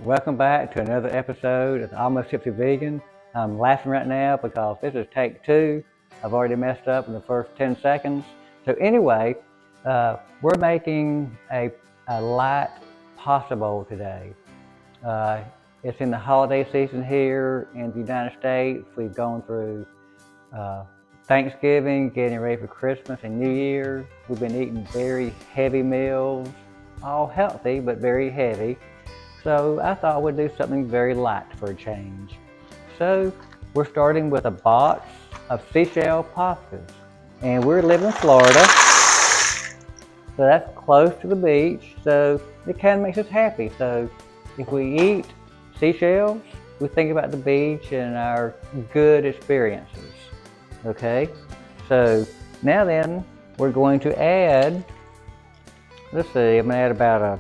Welcome back to another episode of the Almost Tipsy Vegan. I'm laughing right now because this is take two. I've already messed up in the first 10 seconds. So anyway, we're making a light pasta bowl today. It's in the holiday season here in the United States. We've gone through Thanksgiving, getting ready for Christmas and New Year. We've been eating very heavy meals, all healthy but very heavy. So I thought we'd do something very light for a change. So we're starting with a box of seashell pastas. And we're living in Florida, so that's close to the beach, so it kind of makes us happy. So if we eat seashells, we think about the beach and our good experiences. Okay, so now then, we're going to add, let's see, I'm gonna add about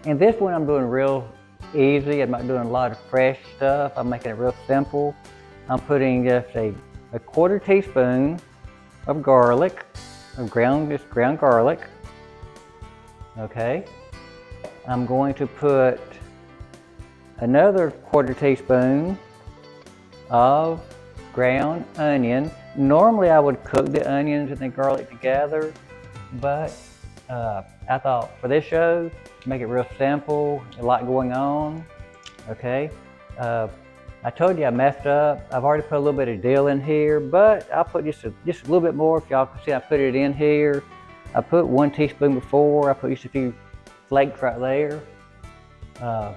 and this one I'm doing real easy. I'm not doing a lot of fresh stuff. I'm making it real simple. I'm putting just a quarter teaspoon of garlic, just ground garlic. Okay. I'm going to put another quarter teaspoon of ground onion. Normally I would cook the onions and the garlic together, but I thought for this show, make it real simple, a lot going on. Okay, I told you I messed up. I've already put a little bit of dill in here, but I'll put just a little bit more. If y'all can see, I put it in here. I put 1 teaspoon before. I put just a few flakes right there. I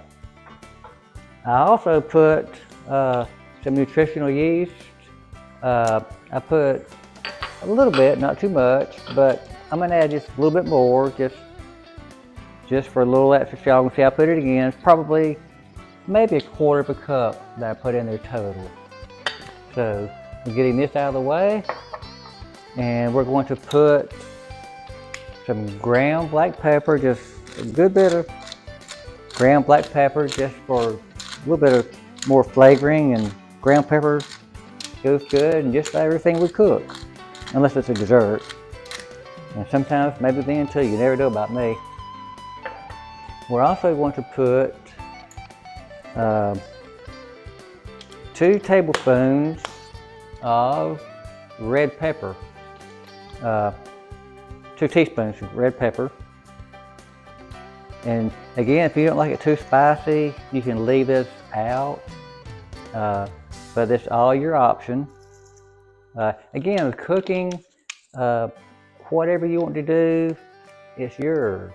also put some nutritional yeast. I put a little bit, not too much, but I'm gonna add just a little bit more, just for a little extra. So y'all can see I put it again. It's probably maybe a quarter of a cup that I put in there total. So I'm getting this out of the way, and we're going to put some ground black pepper, just a good bit of ground black pepper, just for a little bit of more flavoring. And ground pepper goes good in just about everything we cook, unless it's a dessert. And sometimes maybe then too, you never know about me. We're also going to put 2 tablespoons of red pepper, 2 teaspoons of red pepper. And again, if you don't like it too spicy, you can leave this out, but it's all your option. Again, with cooking, whatever you want to do, it's yours.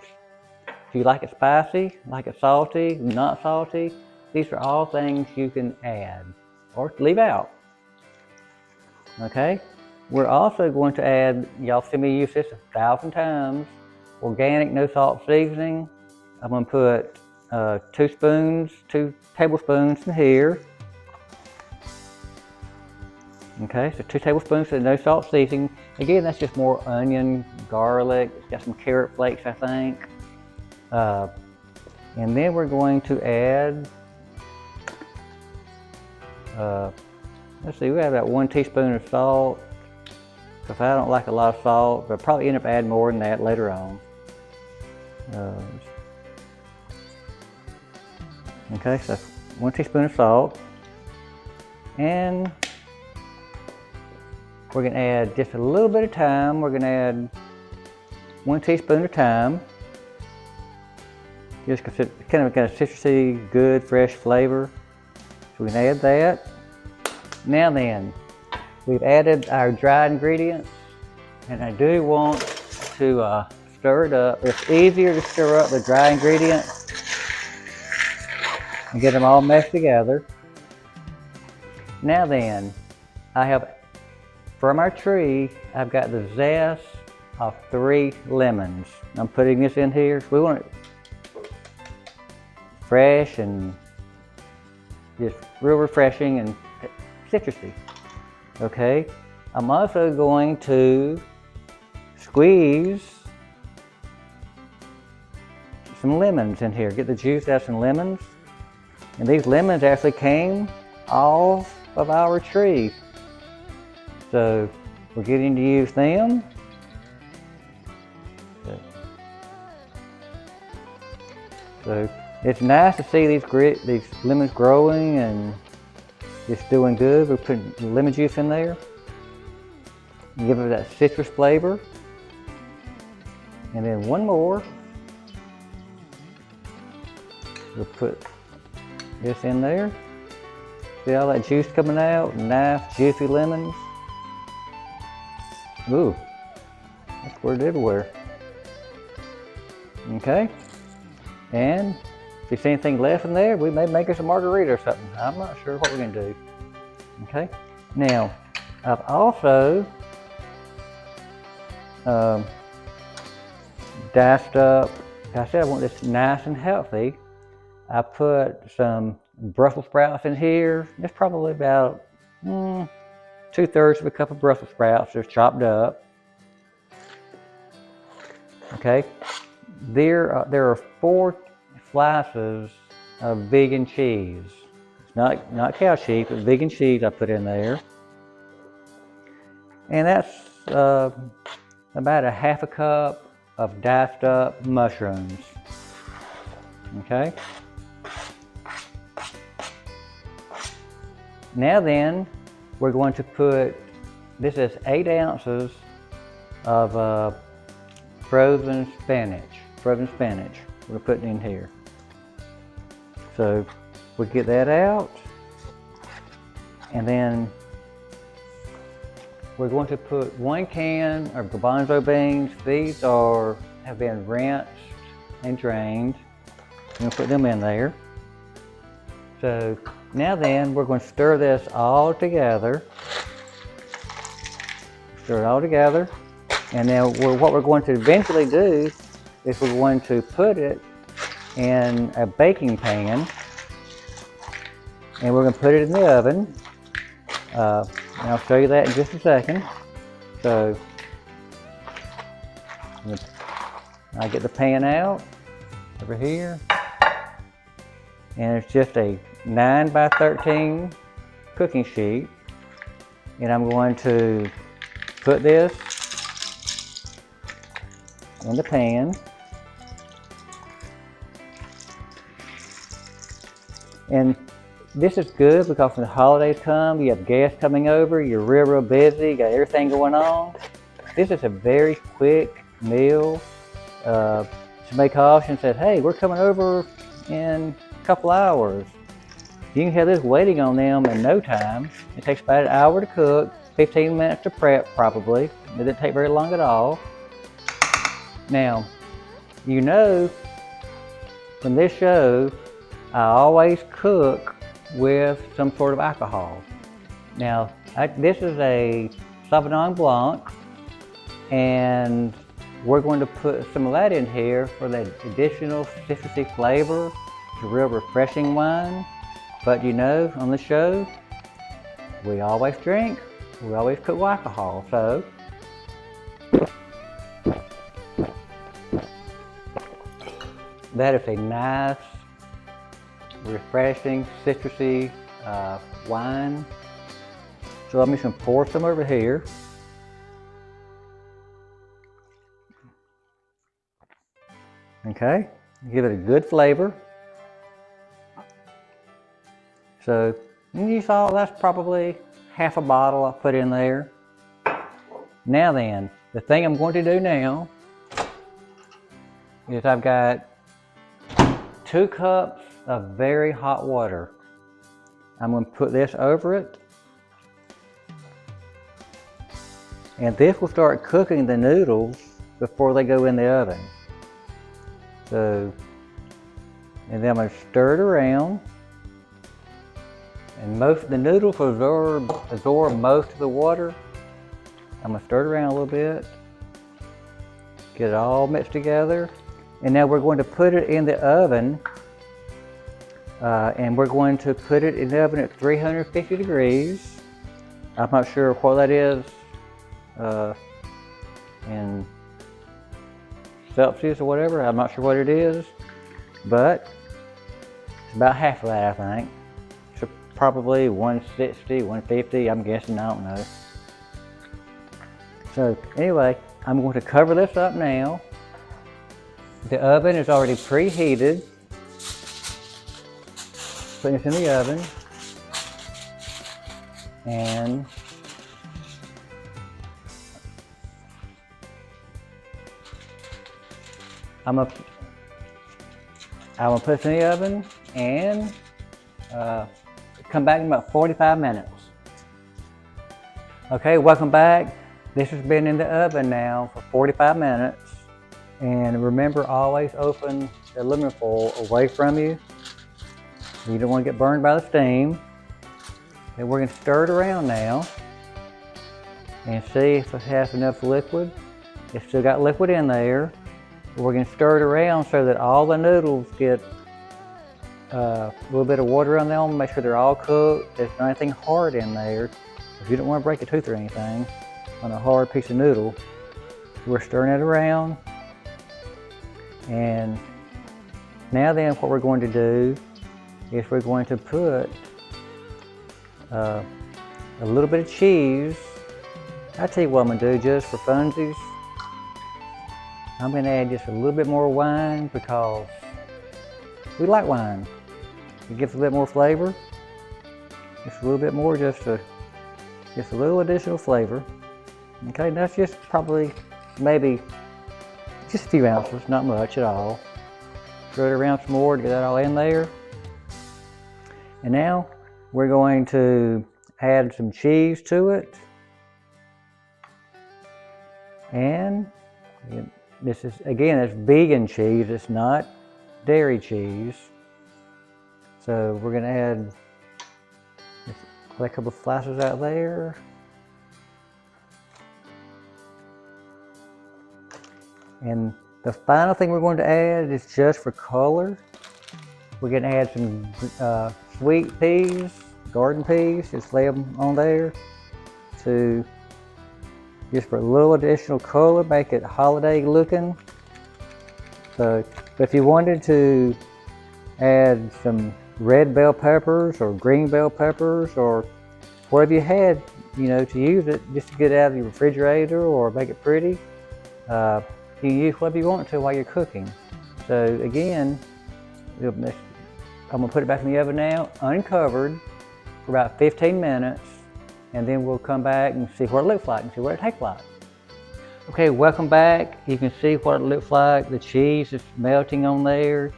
If you like it spicy, like it salty, not salty, these are all things you can add or leave out. Okay? We're also going to add, y'all see me use this 1,000 times, organic no salt seasoning. I'm going to put 2 tablespoons in here. Okay, so 2 tablespoons of no salt seasoning. Again, that's just more onion, garlic. It's got some carrot flakes, I think. And then we're going to add, let's see, we have about 1 teaspoon of salt, because I don't like a lot of salt, but I'll probably end up adding more than that later on. Okay, so that's 1 teaspoon of salt. And we're going to add just a little bit of thyme. We're going to add 1 teaspoon of thyme. Just because it's kind of got a citrusy, good, fresh flavor. So we can add that. Now then, we've added our dried ingredients, and I do want to stir it up. It's easier to stir up the dry ingredients and get them all mixed together. Now then, I have, from our tree, I've got the zest of 3 lemons. I'm putting this in here. We want it fresh and just real refreshing and citrusy. Okay, I'm also going to squeeze some lemons in here. Get the juice out of some lemons. And these lemons actually came off of our tree. So we're getting to use them. So It's nice to see these lemons growing and it's doing good. We're putting lemon juice in there. Give it that citrus flavor. And then one more. We'll put this in there. See all that juice coming out? Nice, juicy lemons. Ooh, that's squirted everywhere. Okay, and if you see anything left in there, we may make us a margarita or something. I'm not sure what we're gonna do. Okay, now I've also diced up. Like I said, I want this nice and healthy. I put some Brussels sprouts in here. It's probably about 2/3 of a cup of Brussels sprouts, just chopped up. Okay, there are 4 slices of vegan cheese. It's not cow cheese, but vegan cheese I put in there, and that's about a 1/2 cup of diced up mushrooms. Okay. Now then, we're going to put, this is 8 ounces of frozen spinach. We're putting in here. So we'll get that out. And then we're going to put 1 can of garbanzo beans. These have been rinsed and drained. We're going to put them in there. So now then, we're going to stir this all together. Stir it all together. And now what we're going to eventually do is we're going to put it in a baking pan. And we're going to put it in the oven. And I'll show you that in just a second. So I'll get the pan out over here. And it's just a 9x13 cooking sheet, and I'm going to put this in the pan, and this is good because when the holidays come, you have guests coming over, you're real busy, you got everything going on. This is a very quick meal. Somebody calls and says, hey, we're coming over in a couple hours. You can have this waiting on them in no time. It takes about 1 hour to cook, 15 minutes to prep probably. It doesn't take very long at all. Now, you know, from this show, I always cook with some sort of alcohol. Now, this is a Sauvignon Blanc, and we're going to put some of that in here for that additional citrusy flavor. It's a real refreshing wine. But you know, on the show, we always drink, we always cook with alcohol, so. That is a nice, refreshing, citrusy wine. So I'm just gonna pour some over here. Okay, give it a good flavor. So you saw that's probably 1/2 a bottle I put in there. Now then, the thing I'm going to do now is I've got 2 cups of very hot water. I'm going to put this over it. And this will start cooking the noodles before they go in the oven. So, and then I'm going to stir it around. And the noodles absorb most of the water. I'm gonna stir it around a little bit. Get it all mixed together. And now we're going to put it in the oven. And we're going to put it in the oven at 350 degrees. I'm not sure what that is in Celsius or whatever. I'm not sure what it is, but it's about half of that, I think. Probably 160, 150, I'm guessing, I don't know. So anyway, I'm going to cover this up now. The oven is already preheated. putting this in the oven. And I'm gonna put this in the oven and come back in about 45 minutes. Okay, welcome back. This has been in the oven now for 45 minutes. And remember, always open the aluminum foil away from you. You don't want to get burned by the steam. And we're going to stir it around now and see if it has enough liquid. It's still got liquid in there. We're going to stir it around so that all the noodles get a little bit of water on them. Make sure they're all cooked. There's not anything hard in there. If you don't want to break a tooth or anything on a hard piece of noodle. We're stirring it around. And now then, what we're going to do is we're going to put a little bit of cheese. I'll tell you what I'm going to do just for funsies. I'm going to add just a little bit more wine because we like wine. It gives a bit more flavor. Just a little bit more, just a little additional flavor. Okay, that's just probably maybe just a few ounces, not much at all. Stir it around some more to get that all in there. And now we're going to add some cheese to it. And this is, again, it's vegan cheese, it's not dairy cheese. So we're going to add a couple of slices out there. And the final thing we're going to add is just for color. We're going to add some sweet peas, garden peas, just lay them on there to just for a little additional color, make it holiday looking. So, but if you wanted to add some red bell peppers or green bell peppers or whatever you had, you know, to use it just to get it out of your refrigerator or make it pretty, you can use whatever you want to while you're cooking. So again, I'm gonna put it back in the oven now, uncovered, for about 15 minutes, and then we'll come back and see what it looks like and see what it tastes like. Okay, welcome back. You can see what it looks like. The cheese is melting on there.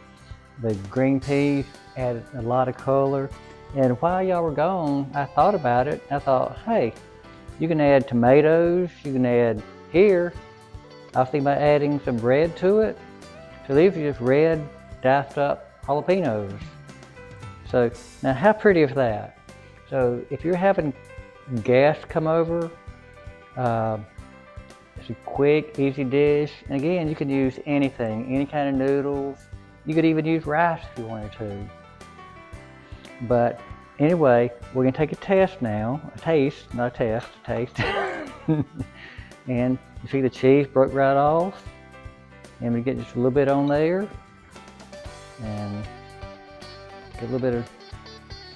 The green peas added a lot of color. And while y'all were gone, I thought about it. I thought, hey, you can add tomatoes, you can add here. I was thinking about adding some red to it. So these are just red, diced up jalapenos. So now how pretty is that? So if you're having guests come over, it's a quick, easy dish. And again, you can use anything, any kind of noodles. You could even use rice if you wanted to. But anyway, we're gonna take a test now. A taste, not a test, a taste. And you see the cheese broke right off. And we get just a little bit on there. And get a little bit of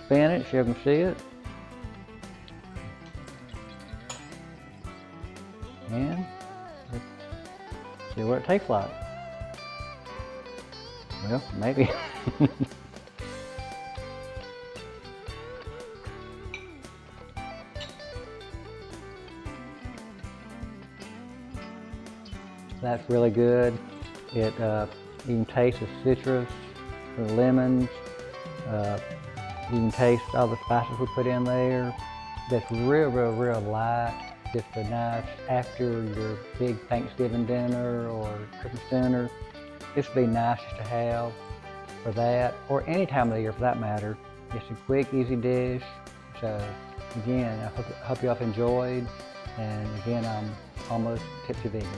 spinach, you can see it. And let's see what it tastes like. Well, maybe. That's really good. It you can taste the citrus, the lemons. You can taste all the spices we put in there. That's real light. Just a nice after your big Thanksgiving dinner or Christmas dinner. This would be nice just to have for that, or any time of the year for that matter. It's a quick, easy dish. So again, I hope y'all enjoyed. And again, I'm almost tipsy vegan.